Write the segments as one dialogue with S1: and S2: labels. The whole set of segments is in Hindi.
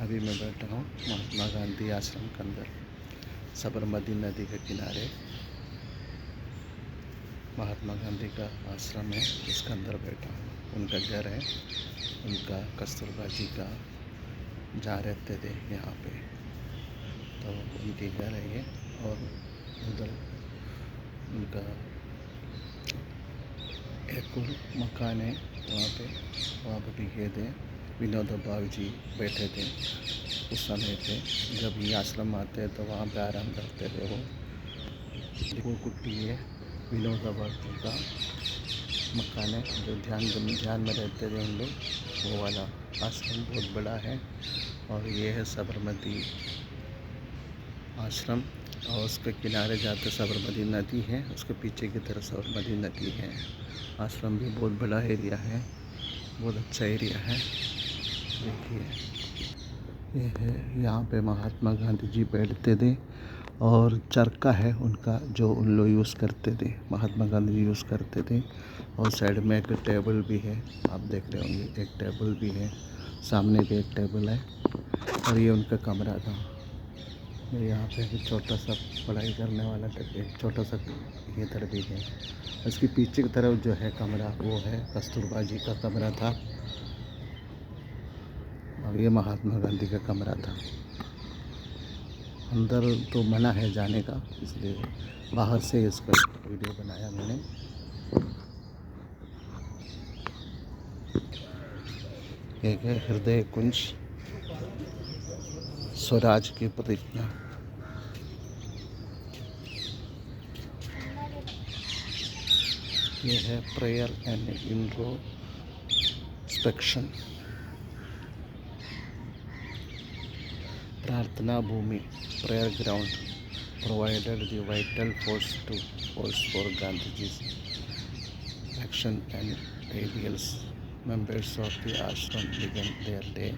S1: अभी मैं बैठा हूँ महात्मा गांधी आश्रम के अंदर, साबरमती नदी के किनारे महात्मा गांधी का आश्रम है, इसके अंदर बैठा हूँ। उनका घर है, उनका कस्तूरबा जी का जहाँ रहते थे यहाँ पे, तो उनके घर है ये। और उधर उनका एक और मकान है, वहाँ पे भी गए थे। विनोद भावे जी बैठे थे उस समय पे, जब ये आश्रम आते हैं तो वहाँ पे आराम करते थे वो कुट्टी है विनोद भावे का मकान है, जो ध्यान में रहते थे उन लोग। वो वाला आश्रम बहुत बड़ा है। और ये है साबरमती आश्रम, और उसके किनारे जाते साबरमती नदी है, उसके पीछे की तरफ साबरमती नदी है। आश्रम भी बहुत बड़ा एरिया है, बहुत अच्छा एरिया है। देखिए ये है, यहाँ पे महात्मा गांधी जी बैठते थे। और चरखा है उनका, जो उन लोग यूज़ करते थे, महात्मा गांधी जी यूज़ करते थे। और साइड में एक टेबल भी है, आप देख रहे होंगे, एक टेबल भी है, सामने भी एक टेबल है। और ये उनका कमरा था। यहाँ पे एक छोटा सा पढ़ाई करने वाला छोटा सा ये इधर भी है। इसके पीछे की तरफ जो है कमरा, वो है कस्तूरबा जी का कमरा था। और ये महात्मा गांधी का कमरा था। अंदर तो मना है जाने का, इसलिए बाहर से इसका वीडियो बनाया मैंने। एक है हृदय कुंज, स्वराज की प्रतिज्ञा। ये है प्रेयर एंड इंट्रोस्पेक्शन, प्रार्थना भूमि, prayer ground, provided the vital force for Gandhiji's action and ideals. Members of the ashram began their day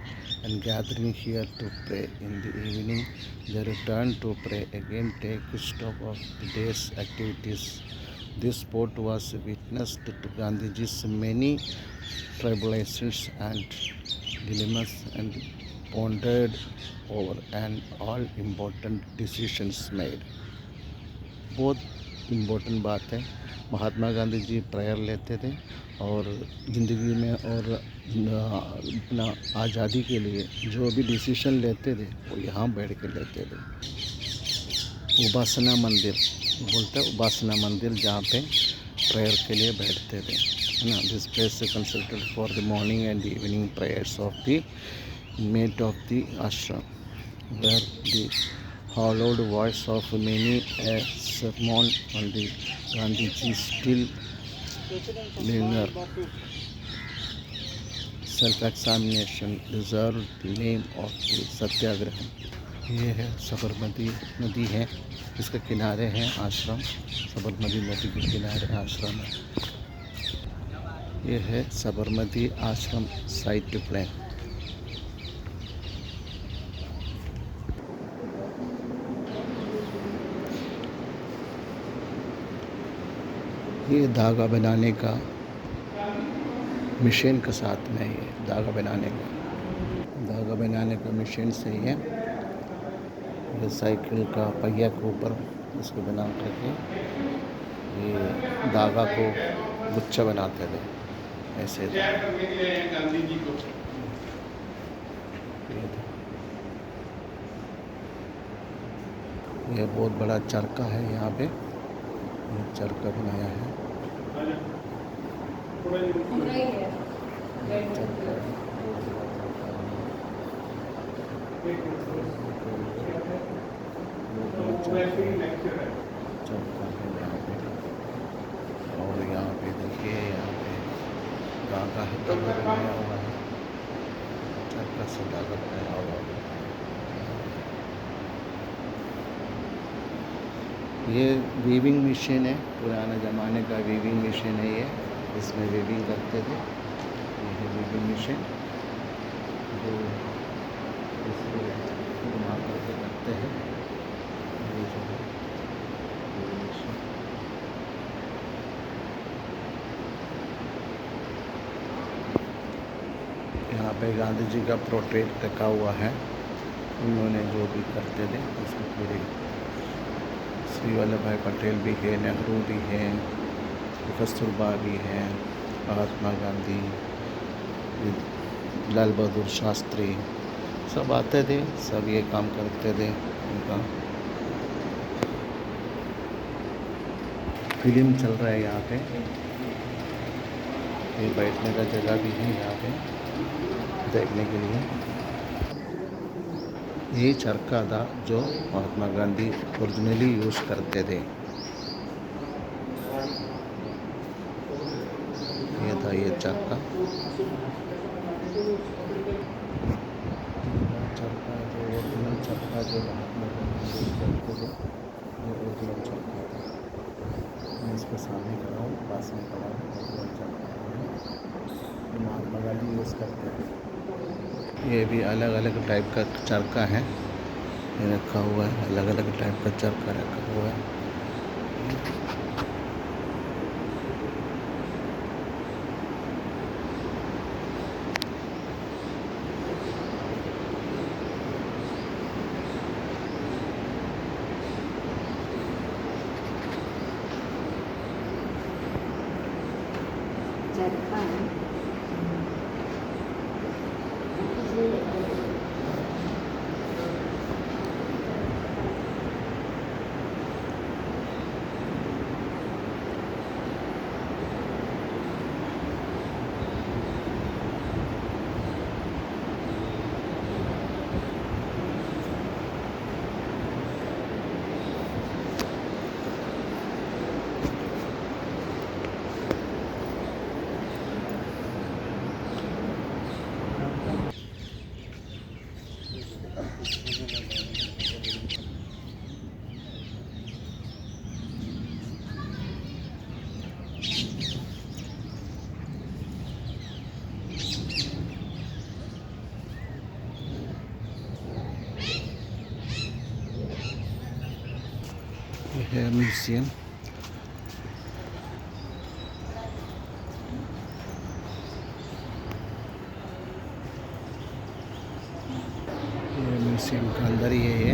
S1: and gathering here to pray. In the evening, they return to pray again, take stock of the day's activities. This spot was witness to Gandhiji's many tribulations and dilemmas, and pondered over and all important decisions made. बहुत इम्पोर्टेंट बात है। महात्मा गांधी जी प्रेयर लेते थे और ज़िंदगी में और अपना आज़ादी के लिए जो भी डिसीजन लेते थे वो यहाँ बैठ के लेते थे। उपासना मंदिर बोलते हैं, उपासना मंदिर, जहाँ पे प्रेयर के लिए बैठते थे, है ना। This place consulted for the morning and evening prayers of the mate of the ashram, where the hallowed voice of many a sermon on the Gandhiji still linger. Self-examination deserved the name of the सत्याग्रह। ये है साबरमती नदी है, इसके किनारे है आश्रम, साबरमती नदी के किनारे आश्रम है। ये है साबरमती आश्रम साइट प्लान। ये धागा बनाने का मशीन के साथ में, ये धागा बनाने का मशीन सही है। ये साइकिल का पहिया के ऊपर इसको बना करके ये धागा को गुच्छा बनाते थे, ऐसे ये बहुत बड़ा चरखा है यहाँ पे, ये चरखा बनाया है। और यहाँ पे देखिए, यहाँ पे धागा बनाया हुआ है, चरखा से धागा बनाया हुआ है। ये वीविंग मशीन है, पुराने ज़माने का वीविंग मशीन है ये, इसमें वीविंग करते थे। ये है वीविंग मशीन, जो इसको घुमा करके करते हैं। ये जो है वीविंग मशीन, यहाँ पे गांधी जी का पोर्ट्रेट रखा हुआ है। उन्होंने जो भी करते थे उसको पूरे श्री वल्लभ भाई पटेल भी है, नेहरू भी हैं, कस्तूरबा भी हैं, महात्मा गांधी, लाल बहादुर शास्त्री सब आते थे, सब ये काम करते थे। उनका फिल्म चल रहा है यहाँ पे, ये बैठने का जगह भी है यहाँ पे देखने के लिए। ये चरखा था जो महात्मा गांधी ओरिजिनली यूज़ करते थे। ये था ये चरखा, चरखा जो ओरिजिनल चरखा जो महात्मा गांधी यूज़ करते थे, ये ओरिजिनल चरखा था। मैं इसके सामने खड़ा हूँ, पास में खड़ा हूँ, ओरिजिनल चरखा है, महात्मा गांधी यूज़ करते थे। ये भी अलग अलग टाइप का चरखा है, ये रखा हुआ है, अलग अलग टाइप का चरखा रखा हुआ है।
S2: चरखा
S1: ये है म्यूजियम। ये म्यूजियम का अंदर ही है ये।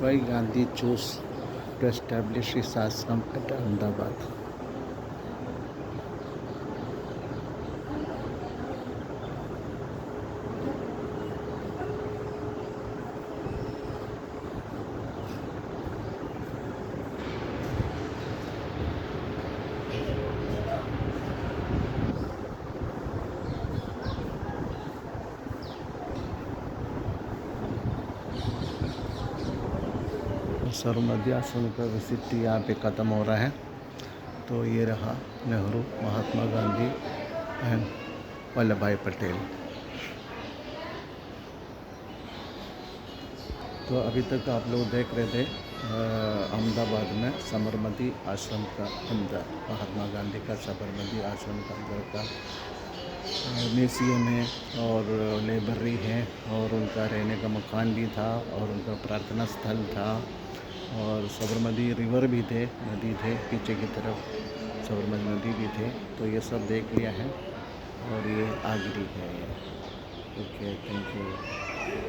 S1: Why Gandhi chose to establish his ashram at Ahmedabad? Sabarmati आश्रम का विजिट यहाँ पे ख़त्म हो रहा है। तो ये रहा नेहरू, महात्मा गांधी एंड वल्लभ भाई पटेल। तो अभी तक आप लोग देख रहे थे अहमदाबाद में साबरमती आश्रम का अंदर, महात्मा गांधी का साबरमती आश्रम का अंदर का म्यूजियम है और लाइब्रेरी है और उनका रहने का मकान भी था और उनका प्रार्थना स्थल था और साबरमती रिवर भी थे, नदी थे पीछे की तरफ, साबरमती नदी भी थे। तो ये सब देख लिया है और ये आगरी है। Okay, thank you.